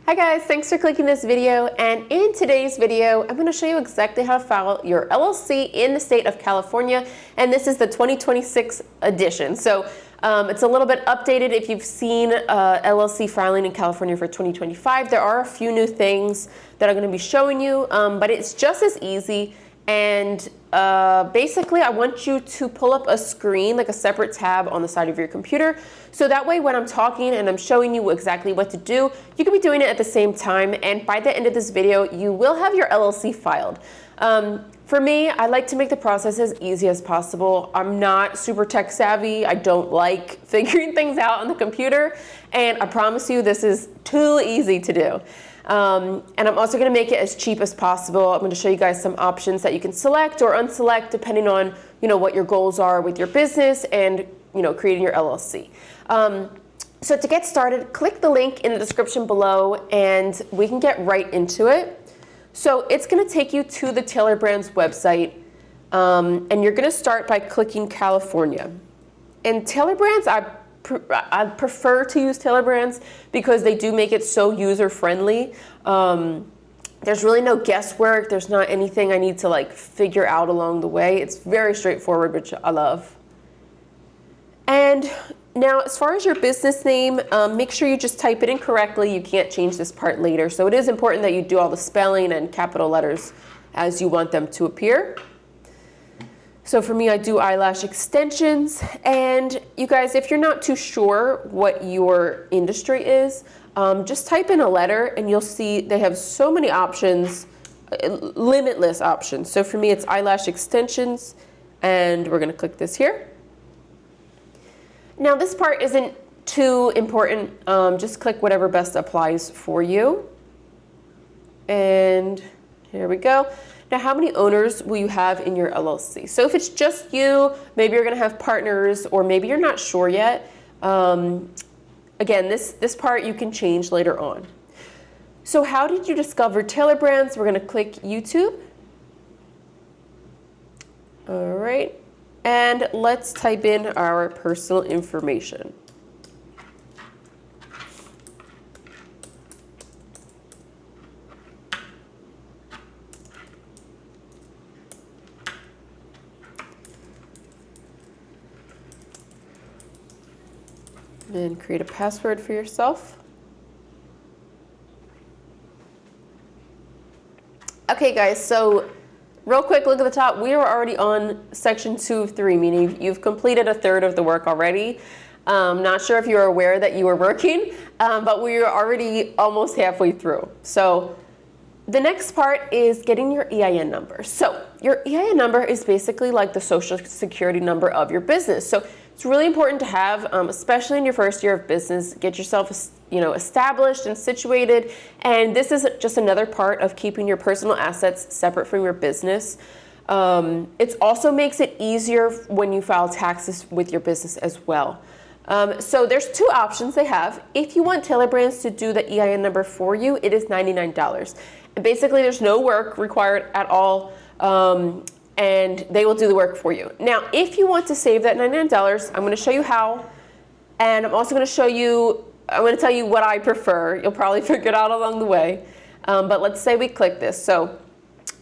Hi guys, thanks for clicking this video, and in today's video I'm going to show you exactly how to file your LLC in the state of California, and this is the 2026 edition. So it's a little bit updated. If you've seen LLC filing in California for 2025, there are a few new things that I'm going to be showing you, but it's just as easy. And basically I want you to pull up a screen, like a separate tab on the side of your computer, so that way when I'm talking and I'm showing you exactly what to do, you can be doing it at the same time, and by the end of this video you will have your LLC filed. For me, I like to make the process as easy as possible. I'm not super tech savvy. I don't like figuring things out on the computer, and I promise you this is too easy to do. And I'm also going to make it as cheap as possible. I'm going to show you guys some options that you can select or unselect depending on, what your goals are with your business and, creating your LLC. So to get started, click the link in the description below and we can get right into it. So it's going to take you to the Tailor Brands website, and you're going to start by clicking California. And Tailor Brands, I prefer to use Tailor Brands because they do make it so user-friendly. There's really no guesswork. There's not anything I need to figure out along the way. It's very straightforward, which I love. And now as far as your business name, make sure you just type it in correctly. You can't change this part later. So it is important that you do all the spelling and capital letters as you want them to appear. So for me, I do eyelash extensions. And you guys, if you're not too sure what your industry is, just type in a letter and you'll see they have so many options, limitless options. So for me, it's eyelash extensions, and we're gonna click this here. Now this part isn't too important. Just click whatever best applies for you. And here we go. Now, how many owners will you have in your LLC? So if it's just you, maybe you're going to have partners, or maybe you're not sure yet. Again, this part you can change later on. So how did you discover Tailor Brands? We're going to click YouTube. All right. And let's type in our personal information. And create a password for yourself. Okay guys, so real quick, look at the top. We are already on section 2 of 3, meaning you've completed a third of the work already. Not sure if you're aware that you were working, but we are already almost halfway through. So the next part is getting your EIN number. So your EIN number is basically like the social security number of your business. So it's really important to have, especially in your first year of business. Get yourself, established and situated. And this is just another part of keeping your personal assets separate from your business. It also makes it easier when you file taxes with your business as well. So there's two options they have. If you want Tailor Brands to do the EIN number for you, it is $99. And basically, there's no work required at all. And they will do the work for you. Now, if you want to save that $99, I'm going to show you how, and I'm also going to tell you what I prefer. You'll probably figure it out along the way. But let's say we click this. So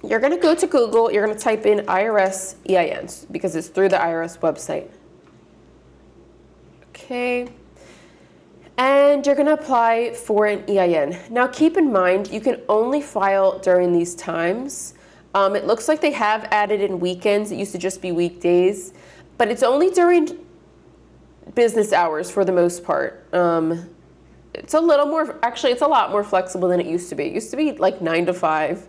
you're going to go to Google, you're going to type in IRS EINs because it's through the IRS website. Okay. And you're going to apply for an EIN. Now keep in mind, you can only file during these times. It looks like they have added in weekends. It used to just be weekdays, but it's only during business hours for the most part. It's a little more, actually, it's a lot more flexible than it used to be. It used to be like 9 to 5.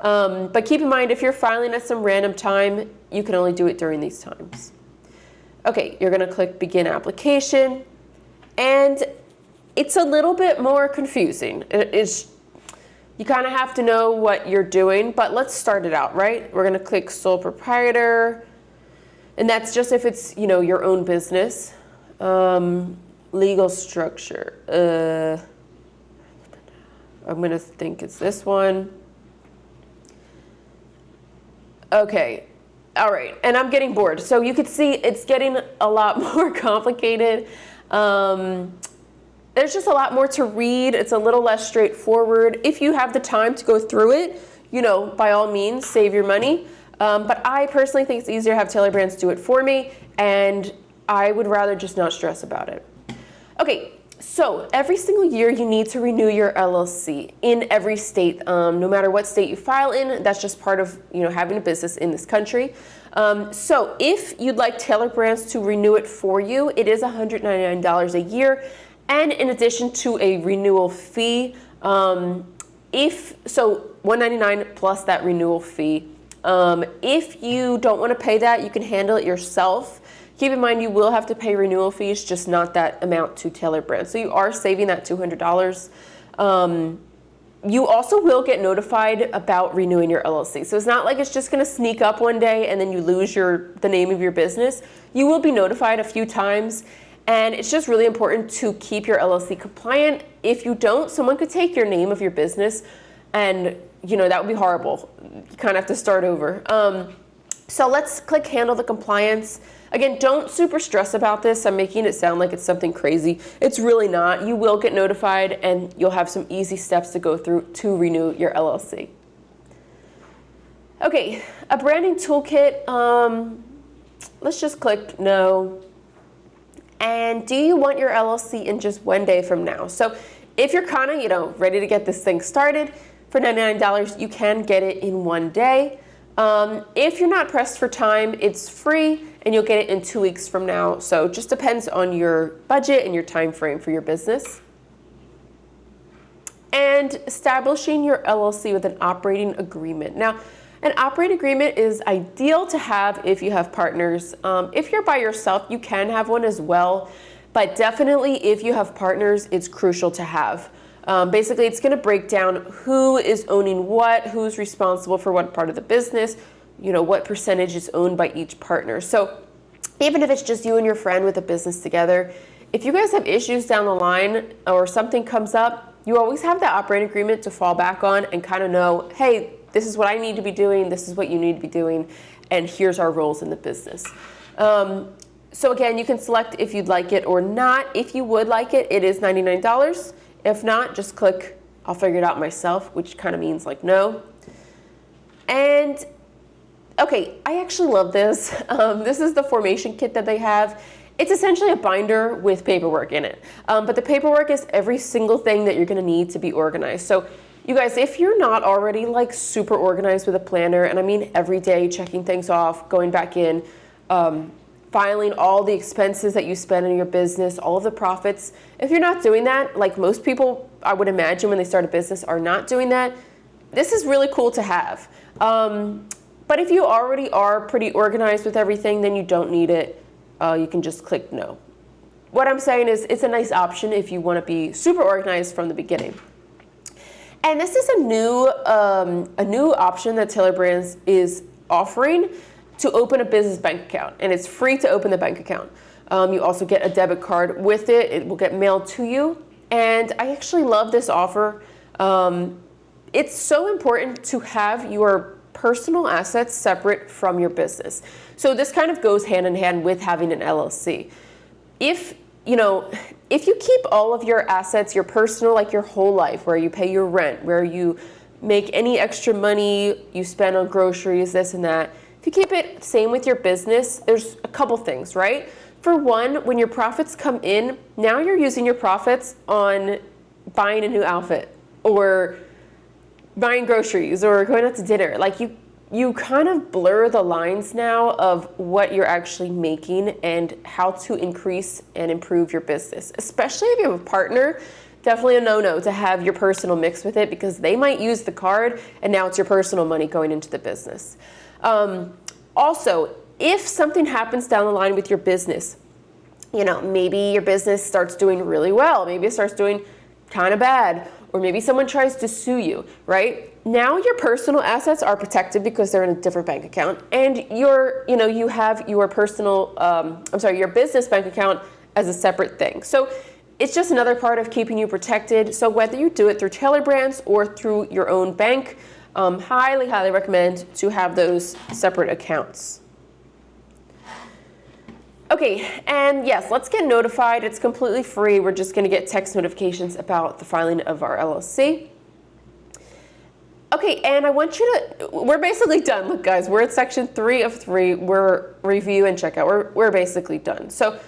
But keep in mind, if you're filing at some random time, you can only do it during these times. Okay, you're going to click Begin Application, and it's a little bit more confusing. You kind of have to know what you're doing, but let's start it out, right? We're going to click Sole Proprietor, and that's just if it's, your own business. Legal structure. I'm going to think it's this one. Okay. All right. And I'm getting bored. So you could see it's getting a lot more complicated. There's just a lot more to read. It's a little less straightforward. If you have the time to go through it, you know, by all means, save your money. But I personally think it's easier to have Tailor Brands do it for me, and I would rather just not stress about it. Okay, so every single year you need to renew your LLC in every state, no matter what state you file in. That's just part of, you know, having a business in this country. So if you'd like Tailor Brands to renew it for you, it is $199 a year, and in addition to a renewal fee, $199 plus that renewal fee. If you don't want to pay that, you can handle it yourself. Keep in mind you will have to pay renewal fees, just not that amount to Tailor Brands. So you are saving that $200. You also will get notified about renewing your LLC. So it's not like it's just going to sneak up one day and then you lose the name of your business. You will be notified a few times, and it's just really important to keep your LLC compliant. If you don't, someone could take your name of your business, and you know, that would be horrible. You kind of have to start over. So let's click handle the compliance. Again, don't super stress about this. I'm making it sound like it's something crazy. It's really not. You will get notified, and you'll have some easy steps to go through to renew your LLC. Okay, a branding toolkit. Let's just click no. And do you want your LLC in just one day from now? So if you're kind of, you know, ready to get this thing started, for $99, you can get it in one day. If you're not pressed for time, it's free, and you'll get it in 2 weeks from now. So it just depends on your budget and your time frame for your business. And establishing your LLC with an operating agreement. Now, an operating agreement is ideal to have if you have partners. If you're by yourself, you can have one as well, but definitely if you have partners, it's crucial to have. Basically, it's going to break down who is owning what, who's responsible for what part of the business, you know, what percentage is owned by each partner. So even if it's just you and your friend with a business together, if you guys have issues down the line or something comes up, you always have that operating agreement to fall back on and kind of know, hey, this is what I need to be doing, this is what you need to be doing, and here's our roles in the business. So again, you can select if you'd like it or not. If you would like it, it is $99. If not, just click, I'll figure it out myself, which kind of means like no. And okay, I actually love this. This is the formation kit that they have. It's essentially a binder with paperwork in it. But the paperwork is every single thing that you're gonna need to be organized. So you guys, if you're not already like super organized with a planner, and I mean every day checking things off, going back in, filing all the expenses that you spend in your business, all of the profits. If you're not doing that, like most people, I would imagine when they start a business are not doing that, this is really cool to have. But if you already are pretty organized with everything, then you don't need it. You can just click no. What I'm saying is it's a nice option if you want to be super organized from the beginning. And this is a new option that Tailor Brands is offering to open a business bank account, and it's free to open the bank account. You also get a debit card with it. It will get mailed to you, and I actually love this offer. It's so important to have your personal assets separate from your business. So this kind of goes hand in hand with having an LLC. If you keep all of your assets, your personal, like your whole life, where you pay your rent, where you make any extra money you spend on groceries, this and that, if you keep it same with your business, there's a couple things, right? For one, when your profits come in, now you're using your profits on buying a new outfit or buying groceries or going out to dinner. Like you kind of blur the lines now of what you're actually making and how to increase and improve your business. Especially if you have a partner, definitely a no-no to have your personal mix with it, because they might use the card and now it's your personal money going into the business. Also, if something happens down the line with your business, maybe your business starts doing really well, maybe it starts doing kind of bad, or maybe someone tries to sue you, right? Now your personal assets are protected because they're in a different bank account, and you have your your business bank account as a separate thing. So it's just another part of keeping you protected. So whether you do it through Tailor Brands or through your own bank, highly, highly recommend to have those separate accounts. Okay, and yes, let's get notified. It's completely free. We're just going to get text notifications about the filing of our LLC. Okay, and I want you to, we're basically done. Look guys, we're at section 3 of 3. We're review and checkout. We're basically done. So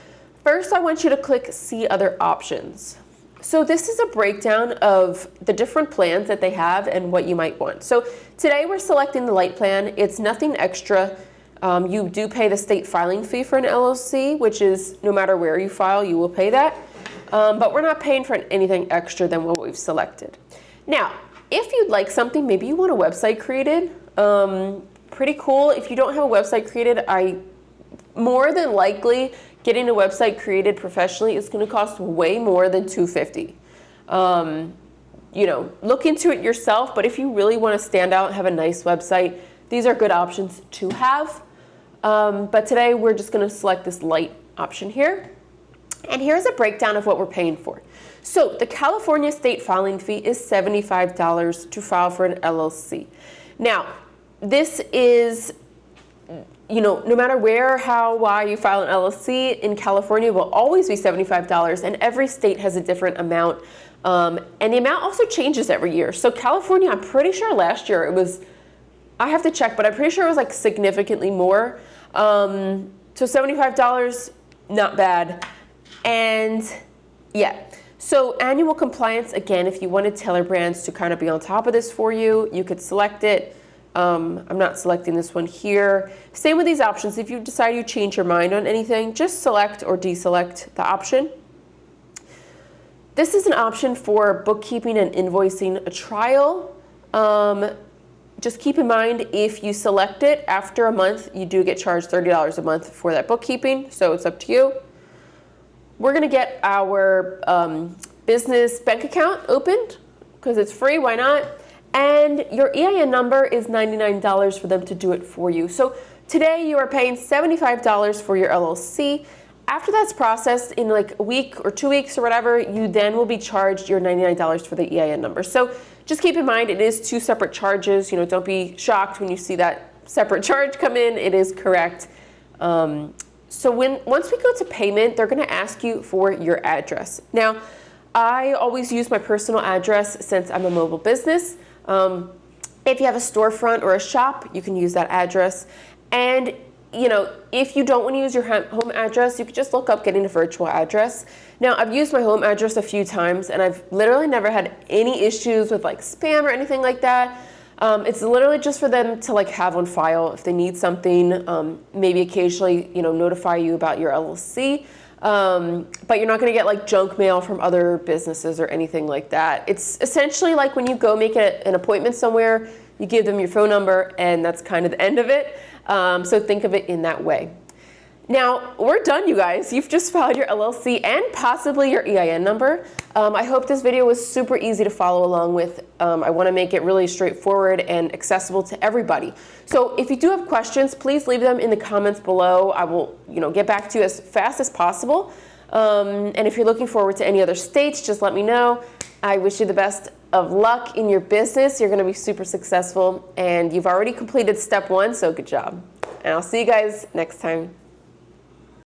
first I want you to click see other options. So this is a breakdown of the different plans that they have and what you might want. So today we're selecting the light plan. It's nothing extra. You do pay the state filing fee for an LLC, which is no matter where you file, you will pay that. But we're not paying for anything extra than what we've selected. Now, if you'd like something, maybe you want a website created, pretty cool. If you don't have a website created, more than likely getting a website created professionally is going to cost way more than $250. You know, look into it yourself, but if you really want to stand out and have a nice website, these are good options to have. But today we're just going to select this light option here. And here's a breakdown of what we're paying for. So the California state filing fee is $75 to file for an LLC. Now, this is, you know, no matter where, how, why you file an LLC in California, it will always be $75, and every state has a different amount. And the amount also changes every year. So California, I'm pretty sure last year it was, I have to check, but I'm pretty sure it was like significantly more. So $75, not bad. And yeah, so annual compliance, again, if you wanted Tailor Brands to kind of be on top of this for you, you could select it. I'm not selecting this one here. Same with these options. If you decide you change your mind on anything, just select or deselect the option. This is an option for bookkeeping and invoicing a trial. Just keep in mind, if you select it after a month, you do get charged $30 a month for that bookkeeping, so it's up to you. We're going to get our business bank account opened because it's free, why not? And your EIN number is $99 for them to do it for you. So today you are paying $75 for your LLC. After that's processed in like a week or 2 weeks or whatever, you then will be charged your $99 for the EIN number. So just keep in mind, it is 2 separate charges. You know, don't be shocked when you see that separate charge come in. It is correct. So once we go to payment, they're going to ask you for your address. Now, I always use my personal address since I'm a mobile business. If you have a storefront or a shop, you can use that address. And you know, if you don't want to use your home address, you could just look up getting a virtual address. Now, I've used my home address a few times, and I've literally never had any issues with like spam or anything like that. It's literally just for them to like have on file if they need something, maybe occasionally, you know, notify you about your LLC. But you're not going to get like junk mail from other businesses or anything like that. It's essentially like when you go make an appointment somewhere, you give them your phone number, and that's kind of the end of it. So think of it in that way. Now, we're done, you guys. You've just filed your LLC and possibly your EIN number. I hope this video was super easy to follow along with. I want to make it really straightforward and accessible to everybody. So if you do have questions, please leave them in the comments below. I will, get back to you as fast as possible. And if you're looking forward to any other states, just let me know. I wish you the best of luck in your business. You're going to be super successful, and you've already completed step 1, so good job. And I'll see you guys next time.